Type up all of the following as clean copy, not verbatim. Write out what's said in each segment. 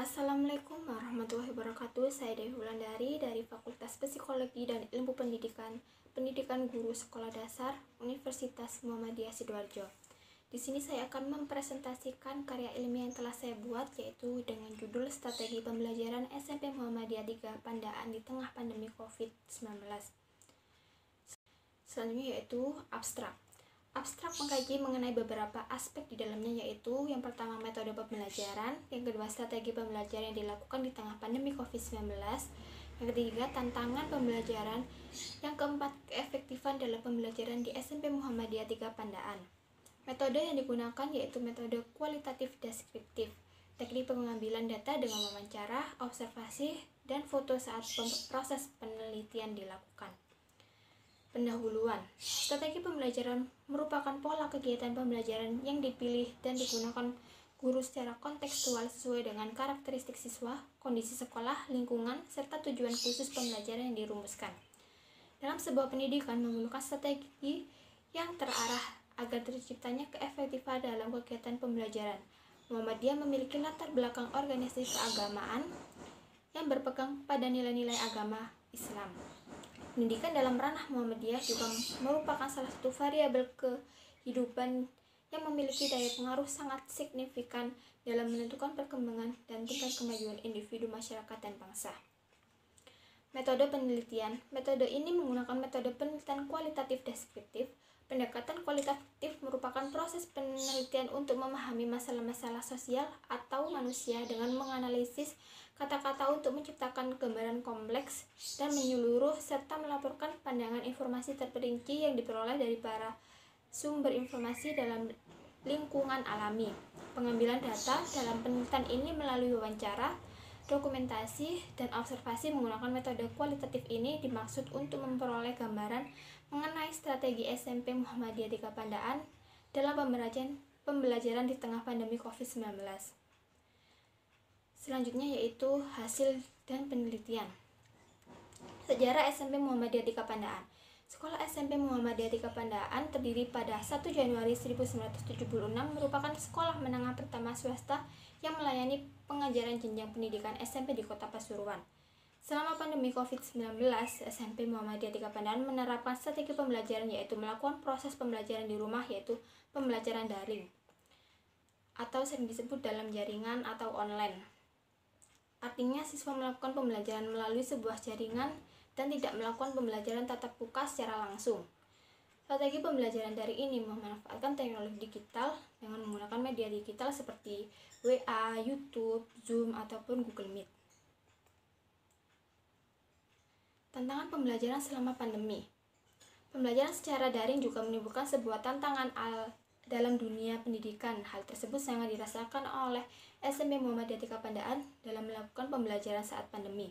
Assalamualaikum warahmatullahi wabarakatuh. Saya Dewi Wulandari dari Fakultas Psikologi dan Ilmu Pendidikan, Pendidikan Guru Sekolah Dasar, Universitas Muhammadiyah Sidoarjo. Di sini saya akan mempresentasikan karya ilmiah yang telah saya buat, yaitu dengan judul Strategi Pembelajaran SMP Muhammadiyah 3 Pandaan di Tengah Pandemi COVID-19. Selanjutnya yaitu abstrak. Abstrak mengkaji mengenai beberapa aspek di dalamnya, yaitu yang pertama metode pembelajaran, yang kedua strategi pembelajaran yang dilakukan di tengah pandemi COVID-19, yang ketiga tantangan pembelajaran, yang keempat keefektifan dalam pembelajaran di SMP Muhammadiyah 3 Pandaan. Metode yang digunakan yaitu metode kualitatif deskriptif, teknik pengambilan data dengan wawancara, observasi, dan foto saat proses penelitian dilakukan. Pendahuluan. Strategi pembelajaran merupakan pola kegiatan pembelajaran yang dipilih dan digunakan guru secara kontekstual sesuai dengan karakteristik siswa, kondisi sekolah, lingkungan, serta tujuan khusus pembelajaran yang dirumuskan. Dalam sebuah pendidikan memerlukan strategi yang terarah agar terciptanya keefektifan dalam kegiatan pembelajaran. Muhammadiyah memiliki latar belakang organisasi keagamaan yang berpegang pada nilai-nilai agama Islam. Pendidikan dalam ranah Muhammadiyah juga merupakan salah satu variabel kehidupan yang memiliki daya pengaruh sangat signifikan dalam menentukan perkembangan dan tingkat kemajuan individu, masyarakat, dan bangsa. Metode penelitian. Metode ini menggunakan metode penelitian kualitatif deskriptif. Pendekatan kualitatif merupakan proses penelitian untuk memahami masalah-masalah sosial atau manusia dengan menganalisis kata-kata untuk menciptakan gambaran kompleks dan menyeluruh serta melaporkan pandangan informasi terperinci yang diperoleh dari para sumber informasi dalam lingkungan alami. Pengambilan data dalam penelitian ini melalui wawancara, dokumentasi, dan observasi menggunakan metode kualitatif ini dimaksud untuk memperoleh gambaran mengenai strategi SMP Muhammadiyah 3 Pandaan dalam pembelajaran di tengah pandemi COVID-19. Selanjutnya yaitu hasil dan penelitian. Sejarah SMP Muhammadiyah 3 Pandaan. Sekolah SMP Muhammadiyah 3 Pandaan terdiri pada 1 Januari 1976 merupakan sekolah menengah pertama swasta yang melayani pengajaran jenjang pendidikan SMP di Kota Pasuruan. Selama pandemi COVID-19, SMP Muhammadiyah 3 Pandaan menerapkan strategi pembelajaran yaitu melakukan proses pembelajaran di rumah, yaitu pembelajaran daring atau sering disebut dalam jaringan atau online. Artinya siswa melakukan pembelajaran melalui sebuah jaringan dan tidak melakukan pembelajaran tatap muka secara langsung. Strategi pembelajaran daring ini memanfaatkan teknologi digital dengan menggunakan media digital seperti WA, YouTube, Zoom, ataupun Google Meet. Tantangan pembelajaran selama pandemi. Pembelajaran secara daring juga menimbulkan sebuah tantangan dalam dunia pendidikan. Hal tersebut sangat dirasakan oleh SMP Muhammadiyah 3 Pandaan dalam melakukan pembelajaran saat pandemi.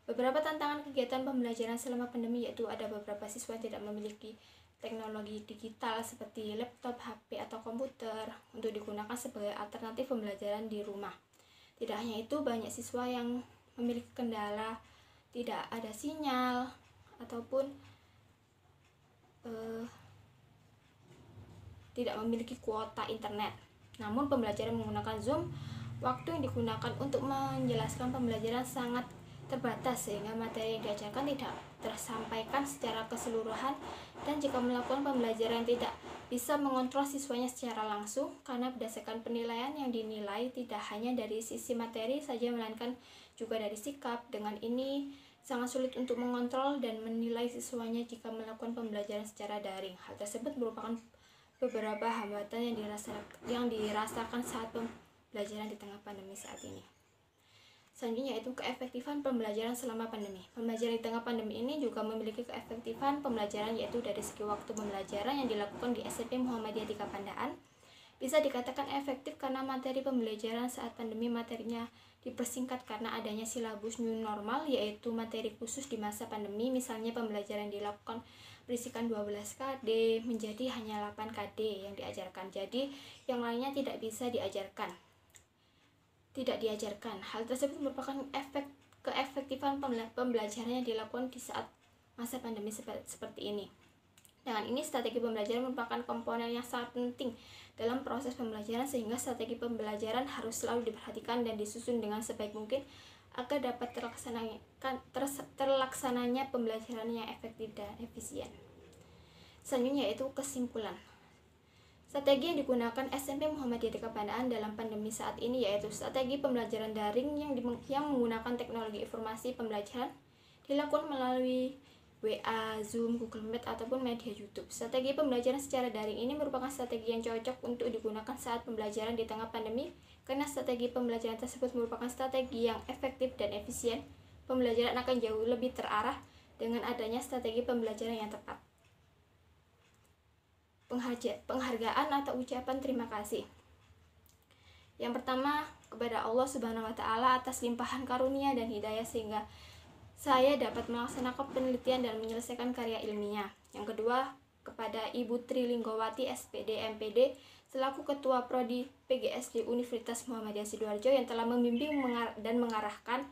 Beberapa tantangan kegiatan pembelajaran selama pandemi yaitu ada beberapa siswa yang tidak memiliki teknologi digital seperti laptop, HP, atau komputer untuk digunakan sebagai alternatif pembelajaran di rumah. Tidak hanya itu, banyak siswa yang memiliki kendala tidak ada sinyal ataupun tidak memiliki kuota internet. Namun pembelajaran menggunakan Zoom, waktu yang digunakan untuk menjelaskan pembelajaran sangat terbatas sehingga materi yang diajarkan tidak tersampaikan secara keseluruhan, dan jika melakukan pembelajaran tidak bisa mengontrol siswanya secara langsung karena berdasarkan penilaian yang dinilai tidak hanya dari sisi materi saja melainkan juga dari sikap. Dengan ini sangat sulit untuk mengontrol dan menilai siswanya jika melakukan pembelajaran secara daring. Hal tersebut merupakan beberapa hambatan yang dirasakan saat pembelajaran di tengah pandemi saat ini. Selanjutnya yaitu keefektifan pembelajaran selama pandemi. Pembelajaran di tengah pandemi ini juga memiliki keefektifan pembelajaran yaitu dari segi waktu pembelajaran yang dilakukan di SMP Muhammadiyah 3 Pandaan bisa dikatakan efektif karena materi pembelajaran saat pandemi materinya dipersingkat karena adanya silabus new normal, yaitu materi khusus di masa pandemi. Misalnya pembelajaran dilakukan berisikan 12 KD menjadi hanya 8 KD yang diajarkan. Jadi yang lainnya tidak diajarkan. Hal tersebut merupakan keefektifan pembelajaran yang dilakukan di saat masa pandemi seperti ini. Dengan ini, strategi pembelajaran merupakan komponen yang sangat penting dalam proses pembelajaran, sehingga strategi pembelajaran harus selalu diperhatikan dan disusun dengan sebaik mungkin agar dapat terlaksananya pembelajaran yang efektif dan efisien. Selanjutnya yaitu kesimpulan. Strategi yang digunakan SMP Muhammadiyah Deka Pandaan dalam pandemi saat ini yaitu strategi pembelajaran daring yang menggunakan teknologi informasi pembelajaran dilakukan melalui WA, Zoom, Google Meet, ataupun media YouTube. Strategi pembelajaran secara daring ini merupakan strategi yang cocok untuk digunakan saat pembelajaran di tengah pandemi, karena strategi pembelajaran tersebut merupakan strategi yang efektif dan efisien. Pembelajaran akan jauh lebih terarah dengan adanya strategi pembelajaran yang tepat. Penghargaan atau ucapan terima kasih. Yang pertama, kepada Allah Subhanahu wa Ta'ala atas limpahan karunia dan hidayah sehingga saya dapat melaksanakan penelitian dan menyelesaikan karya ilmiah. Yang kedua, kepada Ibu Trilinggowati SPD MPD selaku Ketua Prodi PGSD Universitas Muhammadiyah Sidoarjo yang telah membimbing dan mengarahkan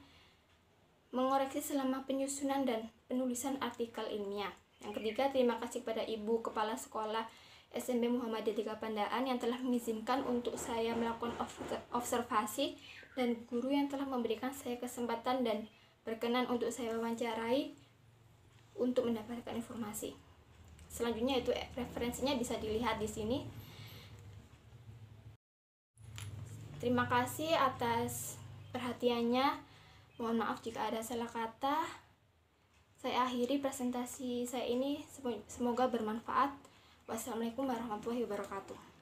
mengoreksi selama penyusunan dan penulisan artikel ilmiah. Yang ketiga, terima kasih kepada Ibu Kepala Sekolah SMP Muhammadiyah Deka Pandaan yang telah mengizinkan untuk saya melakukan observasi, dan guru yang telah memberikan saya kesempatan dan berkenan untuk saya wawancarai untuk mendapatkan informasi. Selanjutnya itu referensinya bisa dilihat di sini. Terima kasih atas perhatiannya. Mohon maaf jika ada salah kata. Saya akhiri presentasi saya ini, semoga bermanfaat. Wassalamualaikum warahmatullahi wabarakatuh.